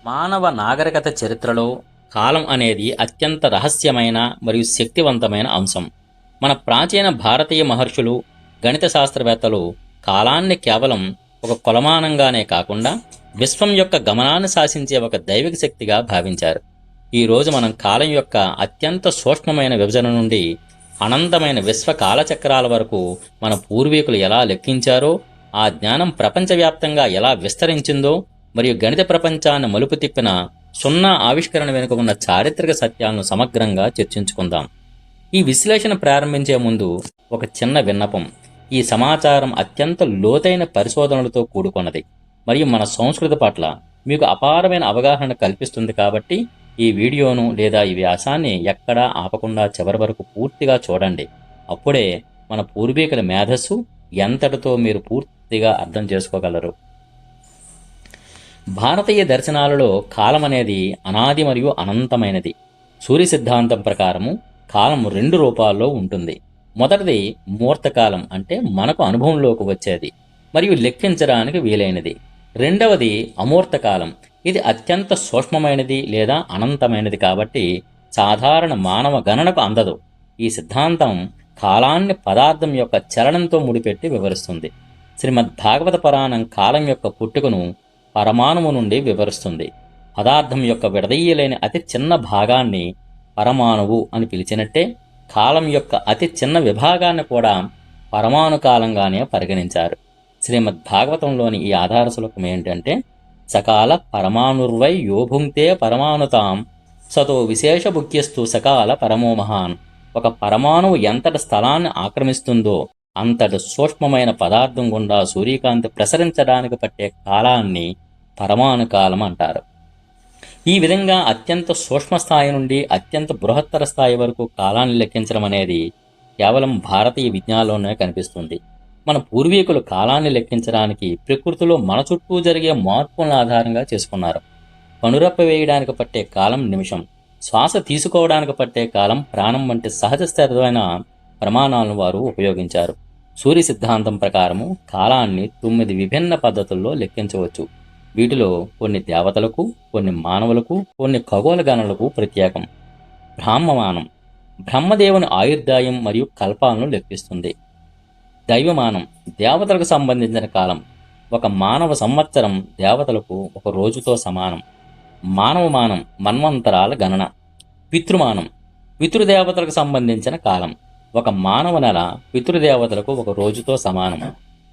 మానవ నాగరికత చరిత్రలో కాలం అనేది అత్యంత రహస్యమైన మరియు శక్తివంతమైన అంశం. మన ప్రాచీన భారతీయ మహర్షులు, గణిత శాస్త్రవేత్తలు కాలాన్ని కేవలం ఒక కొలమానంగానే కాకుండా విశ్వం యొక్క గమనాన్ని శాసించే ఒక దైవిక శక్తిగా భావించారు. ఈరోజు మనం కాలం యొక్క అత్యంత సూక్ష్మమైన విభజన నుండి అనంతమైన విశ్వ కాలచక్రాల వరకు మన పూర్వీకులు ఎలా లెక్కించారో, ఆ జ్ఞానం ప్రపంచవ్యాప్తంగా ఎలా విస్తరించిందో మరియు గణిత ప్రపంచాన్ని మలుపు తిప్పిన సున్నా ఆవిష్కరణ వెనుక ఉన్న చారిత్రక సత్యాలను సమగ్రంగా చర్చించుకుందాం. ఈ విశ్లేషణ ప్రారంభించే ముందు ఒక చిన్న విన్నపం. ఈ సమాచారం అత్యంత లోతైన పరిశోధనలతో కూడుకున్నది మరియు మన సంస్కృతి పట్ల మీకు అపారమైన అవగాహన కల్పిస్తుంది. కాబట్టి ఈ వీడియోను లేదా ఈ వ్యాసాన్ని ఎక్కడా ఆపకుండా చివరి వరకు పూర్తిగా చూడండి. అప్పుడే మన పూర్వీకుల మేధస్సు ఎంతటితో మీరు పూర్తిగా అర్థం చేసుకోగలరు. భారతీయ దర్శనాలలో కాలం అనేది అనాది మరియు అనంతమైనది. సూర్య సిద్ధాంతం ప్రకారము కాలం 2 రూపాల్లో ఉంటుంది. మొదటిది ముహూర్తకాలం, అంటే మనకు అనుభవంలోకి వచ్చేది మరియు లెక్కించడానికి వీలైనది. రెండవది అమూర్తకాలం, ఇది అత్యంత సూక్ష్మమైనది లేదా అనంతమైనది, కాబట్టి సాధారణ మానవ గణనకు అందదు. ఈ సిద్ధాంతం కాలాన్ని పదార్థం యొక్క చలనంతో ముడిపెట్టి వివరిస్తుంది. శ్రీమద్ భాగవత పురాణం కాలం యొక్క పుట్టుకను పరమాణువు నుండి వివరిస్తుంది. పదార్థం యొక్క విడదీయలేని అతి చిన్న భాగాన్ని పరమాణువు అని పిలిచినట్టే కాలం యొక్క అతి చిన్న విభాగాన్ని కూడా పరమాణు కాలంగానే పరిగణించారు. శ్రీమద్ భాగవతంలోని ఈ ఆధార శ్లోకం ఏంటంటే, సకాల పరమాణుర్వై యోభుంక్తే పరమాణుతాం సతో విశేష బుక్యస్తు సకాల పరమో మహాన్. ఒక పరమాణువు ఎంతటి స్థలాన్ని ఆక్రమిస్తుందో అంతటి సూక్ష్మమైన పదార్థం గుండా సూర్యకాంతి ప్రసరించడానికి పట్టే కాలాన్ని పరమాణు కాలం అంటారు. ఈ విధంగా అత్యంత సూక్ష్మ స్థాయి నుండి అత్యంత బృహత్తర స్థాయి వరకు కాలాన్ని లెక్కించడం అనేది కేవలం భారతీయ విజ్ఞానంలోనే కనిపిస్తుంది. మన పూర్వీకులు కాలాన్ని లెక్కించడానికి ప్రకృతిలో మన చుట్టూ జరిగే మార్పులను ఆధారంగా చేసుకున్నారు. కనురెప్ప వేయడానికి పట్టే కాలం నిమిషం, శ్వాస తీసుకోవడానికి పట్టే కాలం ప్రాణం వంటి సహజ స్థిరమైన ప్రమాణాలను వారు ఉపయోగించారు. సూర్య సిద్ధాంతం ప్రకారము కాలాన్ని 9 విభిన్న పద్ధతుల్లో లెక్కించవచ్చు. వీటిలో కొన్ని దేవతలకు, కొన్ని మానవులకు, కొన్ని ఖగోళ గణనలకు ప్రత్యేకం. బ్రాహ్మమానం బ్రహ్మదేవుని ఆయుర్దాయం మరియు కల్పాలను లెక్కిస్తుంది. దైవమానం దేవతలకు సంబంధించిన కాలం. ఒక మానవ సంవత్సరం దేవతలకు ఒక రోజుతో సమానం. మానవమానం మన్వంతరాల గణన. పితృమానం పితృదేవతలకు సంబంధించిన కాలం. ఒక మానవ నెల పితృదేవతలకు ఒక రోజుతో సమానం.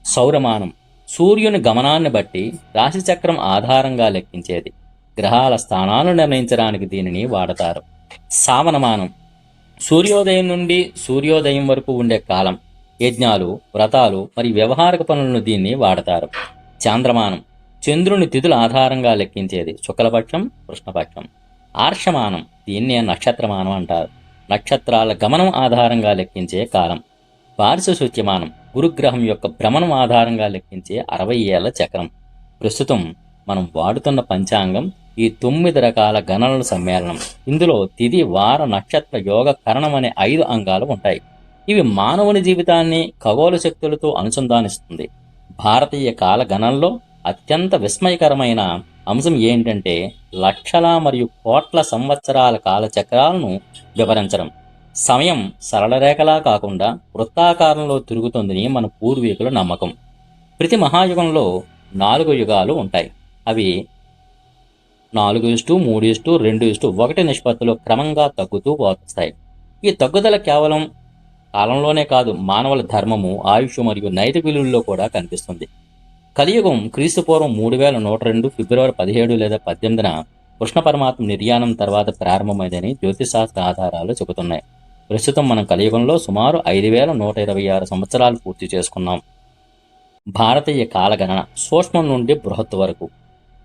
సౌరమానం సూర్యుని గమనాన్ని బట్టి రాశిచక్రం ఆధారంగా లెక్కించేది. గ్రహాల స్థానాలను నిర్ణయించడానికి దీనిని వాడతారు. సావనమానం సూర్యోదయం నుండి సూర్యోదయం వరకు ఉండే కాలం. యజ్ఞాలు, వ్రతాలు మరియు వ్యవహారిక పనులను దీన్ని వాడతారు. చాంద్రమానం చంద్రుని తిథుల ఆధారంగా లెక్కించేది. శుక్లపక్షం, కృష్ణపక్షం. ఆర్షమానం దీన్నే నక్షత్రమానం అంటారు. నక్షత్రాల గమనం ఆధారంగా లెక్కించే కాలం. పారిశుచ్యమానం గురుగ్రహం యొక్క భ్రమణం ఆధారంగా లెక్కించే 60 ఏళ్ల చక్రం. ప్రస్తుతం మనం వాడుతున్న పంచాంగం ఈ 9 రకాల గణనల సమ్మేళనం. ఇందులో తిథి, వార, నక్షత్ర, యోగ, కరణం అనే 5 అంగాలు ఉంటాయి. ఇవి మానవుని జీవితాన్ని ఖగోళ శక్తులతో అనుసంధానిస్తుంది. భారతీయ కాల గణనలో అత్యంత విస్మయకరమైన అంశం ఏంటంటే లక్షల మరియు కోట్ల సంవత్సరాల కాలచక్రాలను వివరించడం. సమయం సరళరేఖలా కాకుండా వృత్తాకారంలో తిరుగుతుందని మన పూర్వీకుల నమ్మకం. ప్రతి మహాయుగంలో 4 యుగాలు ఉంటాయి. అవి 4:3:2:1 నిష్పత్తిలో క్రమంగా తగ్గుతూ వస్తాయి. ఈ తగ్గుదల కేవలం కాలంలోనే కాదు, మానవుల ధర్మము, ఆయుష్ మరియు నైతిక విలువల్లో కూడా కనిపిస్తుంది. కలియుగం క్రీస్తుపూర్వం 3102 ఫిబ్రవరి 17 లేదా 18న కృష్ణ పరమాత్మ నిర్యాణం తర్వాత ప్రారంభమైందని జ్యోతిశాస్త్ర ఆధారాలు చెబుతున్నాయి. ప్రస్తుతం మనం కలియుగంలో సుమారు 5126 సంవత్సరాలు పూర్తి చేసుకున్నాం. భారతీయ కాలగణన సూక్ష్మం నుండి బృహత్ వరకు.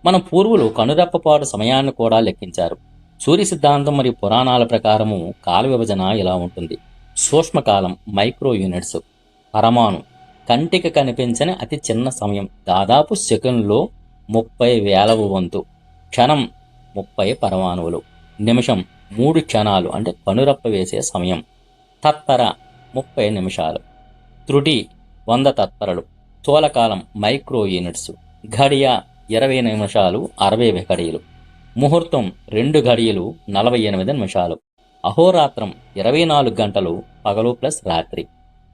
మన పూర్వులు కనురెప్పపాటు సమయాన్ని కూడా లెక్కించారు. సూర్య సిద్ధాంతం మరియు పురాణాల ప్రకారము కాల విభజన ఇలా ఉంటుంది. సూక్ష్మకాలం మైక్రో యూనిట్స్. పరమాణు కంటికి కనిపించని అతి చిన్న సమయం, దాదాపు సెకండ్లో 30,000వ వంతు. క్షణం 30 పరమాణువులు. నిమిషం 3 క్షణాలు, అంటే కనురప్ప వేసే సమయం. తత్పర 30 నిమిషాలు. త్రుటి 100 తత్పరలు. స్థూలకాలం మైక్రో యూనిట్స్. ఘడియ 20 నిమిషాలు 60 వికడీలు. ముహూర్తం 2 గడియలు 48 నిమిషాలు. అహోరాత్రం 24 గంటలు పగలు ప్లస్ రాత్రి.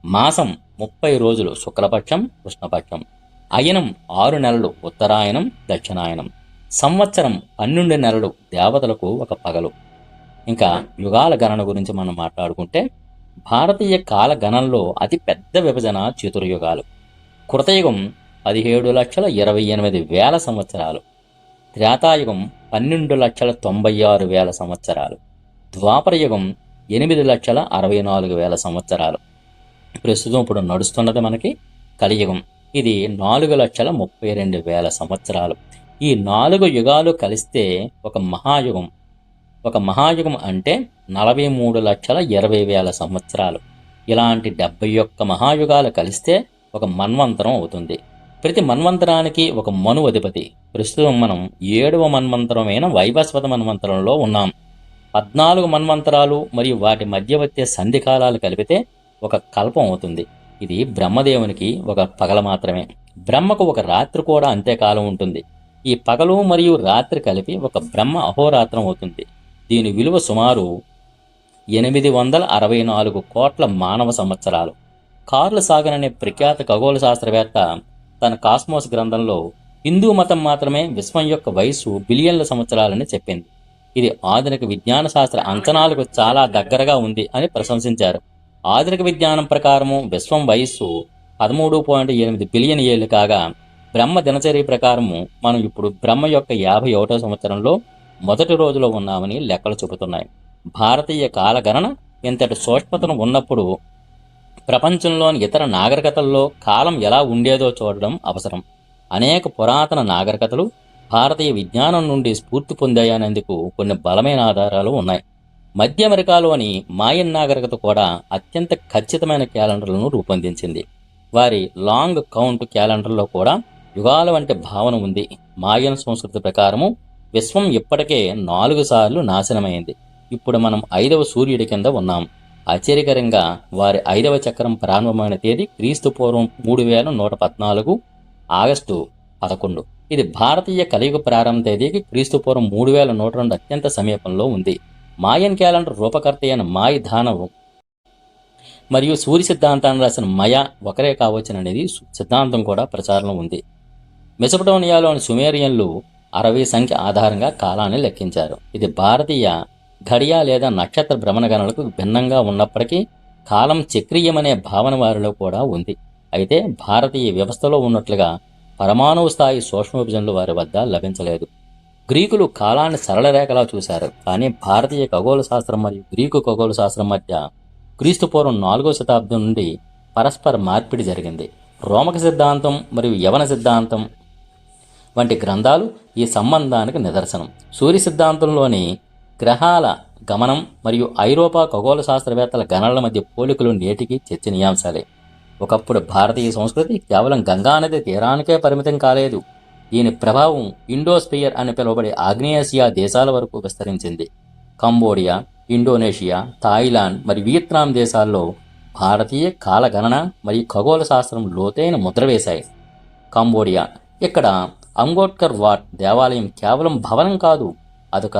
మాసం 30 రోజులు శుక్లపక్షం కృష్ణపక్షం. అయనం 6 నెలలు ఉత్తరాయణం దక్షిణాయనం. సంవత్సరం 12 నెలలు దేవతలకు ఒక పగలు. ఇంకా యుగాల గణన గురించి మనం మాట్లాడుకుంటే భారతీయ కాల గణనలో అతి పెద్ద విభజన చతుర్యుగాలు. కృతయుగం 17,28,000 సంవత్సరాలు. త్రేతాయుగం 12,96,000 సంవత్సరాలు. ద్వాపరయుగం 8,64,000 సంవత్సరాలు. ప్రస్తుతం ఇప్పుడు నడుస్తున్నది మనకి కలియుగం. ఇది 4,32,000 సంవత్సరాలు. ఈ 4 యుగాలు కలిస్తే ఒక మహాయుగం. ఒక మహాయుగం అంటే 43,20,000 సంవత్సరాలు. ఇలాంటి 71 మహాయుగాలు కలిస్తే ఒక మన్వంతరం అవుతుంది. ప్రతి మన్వంతరానికి ఒక మను అధిపతి. ప్రస్తుతం మనం 7వ మన్వంతరమైన వైవస్వత మన్వంతరంలో ఉన్నాం. 14 మన్వంతరాలు మరియు వాటి మధ్య వచ్చే సంధికాలాలు కలిపితే ఒక కల్పం అవుతుంది. ఇది బ్రహ్మదేవునికి ఒక పగల మాత్రమే. బ్రహ్మకు ఒక రాత్రి కూడా అంత్యకాలం ఉంటుంది. ఈ పగలు మరియు రాత్రి కలిపి ఒక బ్రహ్మ అహోరాత్రం అవుతుంది. దీని విలువ సుమారు 864 కోట్ల మానవ సంవత్సరాలు. కార్ల్ సాగన్ అనే ప్రఖ్యాత ఖగోళ శాస్త్రవేత్త తన కాస్మోస్ గ్రంథంలో హిందూ మతం మాత్రమే విశ్వం యొక్క వయస్సు బిలియన్ల సంవత్సరాలని చెప్పింది. ఇది ఆధునిక విజ్ఞాన శాస్త్ర అంచనాలకు చాలా దగ్గరగా ఉంది అని ప్రశంసించారు. ఆధునిక విజ్ఞానం ప్రకారము విశ్వం వయస్సు 13.8 బిలియన్ ఏళ్ళు కాగా, బ్రహ్మ దినచర్య ప్రకారము మనం ఇప్పుడు బ్రహ్మ యొక్క 51వ సంవత్సరంలో మొదటి రోజులో ఉన్నామని లెక్కలు చెబుతున్నాయి. భారతీయ కాలగణన ఇంతటి సూక్ష్మతను ఉన్నప్పుడు ప్రపంచంలోని ఇతర నాగరికతల్లో కాలం ఎలా ఉండేదో చూడడం అవసరం. అనేక పురాతన నాగరికతలు భారతీయ విజ్ఞానం నుండి స్ఫూర్తి పొందాయనేందుకు కొన్ని బలమైన ఆధారాలు ఉన్నాయి. మధ్య అమెరికాలోని మాయన్ నాగరికత కూడా అత్యంత ఖచ్చితమైన క్యాలెండర్లను రూపొందించింది. వారి లాంగ్ కౌంట్ క్యాలెండర్లో కూడా యుగాల వంటి భావన ఉంది. మాయన్ సంస్కృతి ప్రకారము విశ్వం ఇప్పటికే 4 సార్లు నాశనమైంది. ఇప్పుడు మనం 5వ సూర్యుడి కింద ఉన్నాం. ఆశ్చర్యకరంగా వారి 5వ చక్రం ప్రారంభమైన తేదీ క్రీస్తు పూర్వం 3114 ఆగస్టు 11. ఇది భారతీయ కలియుగ ప్రారంభ తేదీకి క్రీస్తు పూర్వం 3102 అత్యంత సమీపంలో ఉంది. మాయన్ క్యాలెండర్ రూపకర్త అయిన మాయి ధానవు మరియు సూర్య సిద్ధాంతాన్ని రాసిన మయ ఒకరే కావచ్చుననేది సిద్ధాంతం కూడా ప్రచారంలో ఉంది. మెసొపటోమియాలోని సుమేరియన్లు 60 సంఖ్య ఆధారంగా కాలాన్ని లెక్కించారు. ఇది భారతీయ ఘడియ లేదా నక్షత్ర భ్రమణ గణనలకు భిన్నంగా ఉన్నప్పటికీ కాలం చక్రీయమనే భావన వారిలో కూడా ఉంది. అయితే భారతీయ వ్యవస్థలో ఉన్నట్లుగా పరమాణువు స్థాయి సూక్ష్మ విభజనలు వారి వద్ద లభించలేదు. గ్రీకులు కాలాన్ని సరళ రేఖలా చూశారు. కానీ భారతీయ ఖగోళ శాస్త్రం మరియు గ్రీకు ఖగోళ శాస్త్రం మధ్య క్రీస్తు పూర్వం 4వ శతాబ్దం నుండి పరస్పర మార్పిడి జరిగింది. రోమక సిద్ధాంతం మరియు యవన సిద్ధాంతం వంటి గ్రంథాలు ఈ సంబంధానికి నిదర్శనం. సూర్య సిద్ధాంతంలోని గ్రహాల గమనం మరియు ఐరోపా ఖగోళ శాస్త్రవేత్తల గణనల మధ్య పోలికలు నేటికి చర్చనీయాంశాలే. ఒకప్పుడు భారతీయ సంస్కృతి కేవలం గంగానది తీరానికే పరిమితం కాలేదు. దీని ప్రభావం ఇండోస్పియర్ అని పిలువబడే ఆగ్నేయాసియా దేశాల వరకు విస్తరించింది. కంబోడియా, ఇండోనేషియా, థాయిలాండ్ మరియు వియత్నాం దేశాల్లో భారతీయ కాలగణన మరియు ఖగోళ శాస్త్రం లోతైన ముద్ర వేశాయి. కంబోడియా, ఇక్కడ అంగోట్కర్ వాట్ దేవాలయం కేవలం భవనం కాదు, అదొక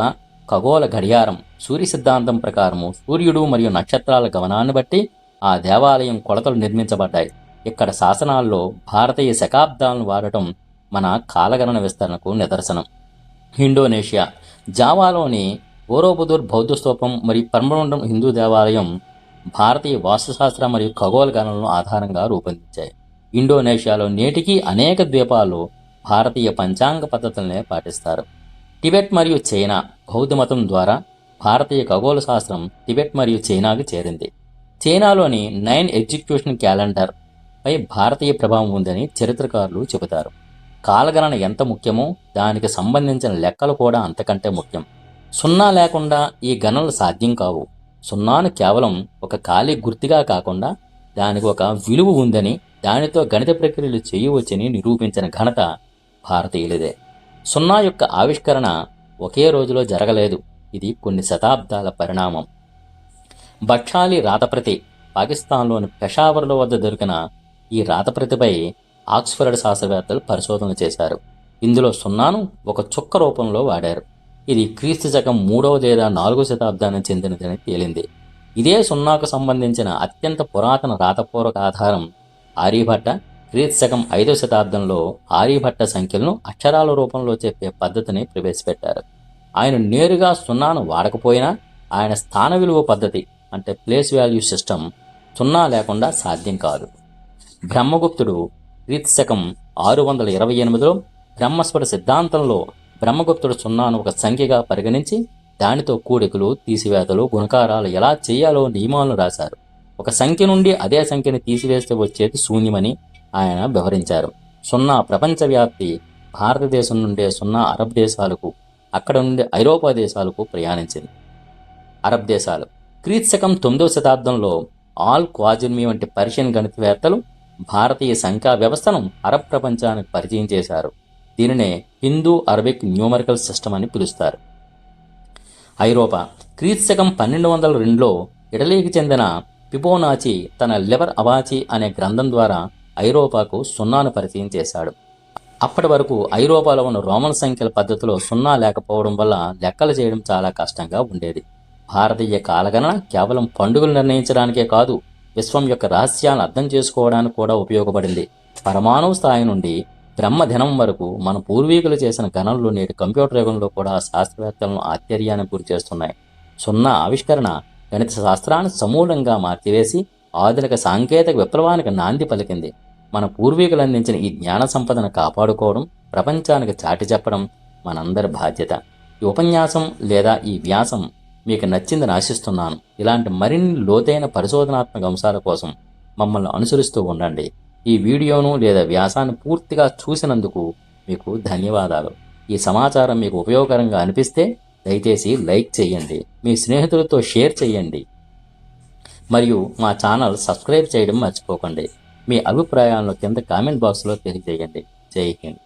ఖగోళ గడియారం. సూర్య సిద్ధాంతం ప్రకారము సూర్యుడు మరియు నక్షత్రాల గమనాన్ని బట్టి ఆ దేవాలయం కొలతలు నిర్మించబడ్డాయి. ఇక్కడ శాసనాల్లో భారతీయ శకాబ్దాలను వాడటం మన కాలగణన విస్తరణకు నిదర్శనం. ఇండోనేషియా, జావాలోని బోరోబుదూర్ బౌద్ధ స్తూపం మరియు పర్మబండం హిందూ దేవాలయం భారతీయ వాస్తుశాస్త్ర మరియు ఖగోళ గణనలను ఆధారంగా రూపొందించాయి. ఇండోనేషియాలో నేటికి అనేక ద్వీపాలు భారతీయ పంచాంగ పద్ధతులనే పాటిస్తారు. టిబెట్ మరియు చైనా బౌద్ధ మతం ద్వారా భారతీయ ఖగోళ శాస్త్రం టిబెట్ మరియు చైనాకు చేరింది. చైనాలోని 9 ఎగ్జిక్యూషన్ క్యాలెండర్ పై భారతీయ ప్రభావం ఉందని చరిత్రకారులు చెబుతారు. కాలగణన ఎంత ముఖ్యమో దానికి సంబంధించిన లెక్కలు కూడా అంతకంటే ముఖ్యం. సున్నా లేకుండా ఈ గణనలు సాధ్యం కావు. సున్నాను కేవలం ఒక ఖాళీ గుర్తుగా కాకుండా దానికి ఒక విలువ ఉందని, దానితో గణిత ప్రక్రియలు చేయవచ్చని నిరూపించిన ఘనత భారతీయులదే. సున్నా యొక్క ఆవిష్కరణ ఒకే రోజులో జరగలేదు. ఇది కొన్ని శతాబ్దాల పరిణామం. బక్షాలి రాతప్రతి పాకిస్తాన్లోని పెషావర్ల వద్ద దొరికిన ఈ రాతప్రతిపై ఆక్స్ఫర్డ్ శాస్త్రవేత్తలు పరిశోధనలు చేశారు. ఇందులో సున్నాను ఒక చుక్క రూపంలో వాడారు. ఇది క్రీస్తు శకం 3వ లేదా 4వ శతాబ్దానికి చెందినదని తేలింది. ఇదే సున్నాకు సంబంధించిన అత్యంత పురాతన రాతపూర్వక ఆధారం ఆర్యభట్ట క్రీస్తు శకం 5వ శతాబ్దంలో ఆర్యభట్ట సంఖ్యలను అక్షరాల రూపంలో చెప్పే పద్ధతిని ప్రవేశపెట్టారు. ఆయన నేరుగా సున్నాను వాడకపోయినా ఆయన స్థాన విలువ పద్ధతి అంటే ప్లేస్ వాల్యూ సిస్టమ్ సున్నా లేకుండా సాధ్యం కాదు. బ్రహ్మగుప్తుడు క్రీస్తు శకం 628లో బ్రహ్మస్ఫుట సిద్ధాంతంలో బ్రహ్మగుప్తుడు సున్నాను ఒక సంఖ్యగా పరిగణించి దానితో కూడికలు, తీసివేతలు, గుణకారాలు ఎలా చేయాలో నియమాలను రాశారు. ఒక సంఖ్య నుండి అదే సంఖ్యని తీసివేస్తే వచ్చేది శూన్యమని ఆయన వివరించారు. సున్నా ప్రపంచవ్యాప్తి భారతదేశం నుండే సున్నా అరబ్ దేశాలకు, అక్కడ నుండి ఐరోపా దేశాలకు ప్రయాణించింది. అరబ్ దేశాలు క్రీస్తు శకం 9వ శతాబ్దంలో ఆల్ క్వాజిర్మి వంటి పర్షియన్ గణితవేత్తలు భారతీయ సంఖ్యా వ్యవస్థను అరబ్ ప్రపంచానికి పరిచయం చేశారు. దీనినే హిందూ అరబిక్ న్యూమరికల్ సిస్టమ్ అని పిలుస్తారు. ఐరోపా క్రీస్తు శకం 1202లో ఇటలీకి చెందిన ఫిబోనాచి తన లిబర్ అవాచి అనే గ్రంథం ద్వారా ఐరోపాకు సున్నాను పరిచయం చేశాడు. అప్పటి వరకు ఐరోపాలో ఉన్న రోమన్ సంఖ్యల పద్ధతిలో సున్నా లేకపోవడం వల్ల లెక్కలు చేయడం చాలా కష్టంగా ఉండేది. భారతీయ కాలగణన కేవలం పండుగలు నిర్ణయించడానికే కాదు, విశ్వం యొక్క రహస్యాలను అర్థం చేసుకోవడానికి కూడా ఉపయోగపడింది. పరమాణు స్థాయి నుండి బ్రహ్మదినం వరకు మన పూర్వీకులు చేసిన గణనలు నేటి కంప్యూటర్ యుగంలో కూడా శాస్త్రవేత్తలను ఆశ్చర్యానికి గురి చేస్తున్నాయి. సున్నా ఆవిష్కరణ గణిత శాస్త్రాన్ని సమూలంగా మార్చివేసి ఆధునిక సాంకేతిక విప్లవానికి నాంది పలికింది. మన పూర్వీకులు అందించిన ఈ జ్ఞాన సంపదను కాపాడుకోవడం, ప్రపంచానికి చాటి చెప్పడం మనందరి బాధ్యత. ఈ ఉపన్యాసం లేదా ఈ వ్యాసం మీకు నచ్చిందని ఆశిస్తున్నాను. ఇలాంటి మరిన్ని లోతైన పరిశోధనాత్మక అంశాల కోసం మమ్మల్ని అనుసరిస్తూ ఉండండి. ఈ వీడియోను లేదా వ్యాసాన్ని పూర్తిగా చూసినందుకు మీకు ధన్యవాదాలు. ఈ సమాచారం మీకు ఉపయోగకరంగా అనిపిస్తే దయచేసి లైక్ చేయండి, మీ స్నేహితులతో షేర్ చేయండి మరియు మా ఛానల్ సబ్స్క్రైబ్ చేయడం మర్చిపోకండి. మీ అభిప్రాయాలను కింద కామెంట్ బాక్స్లో తెలియజేయండి. జై హింద్.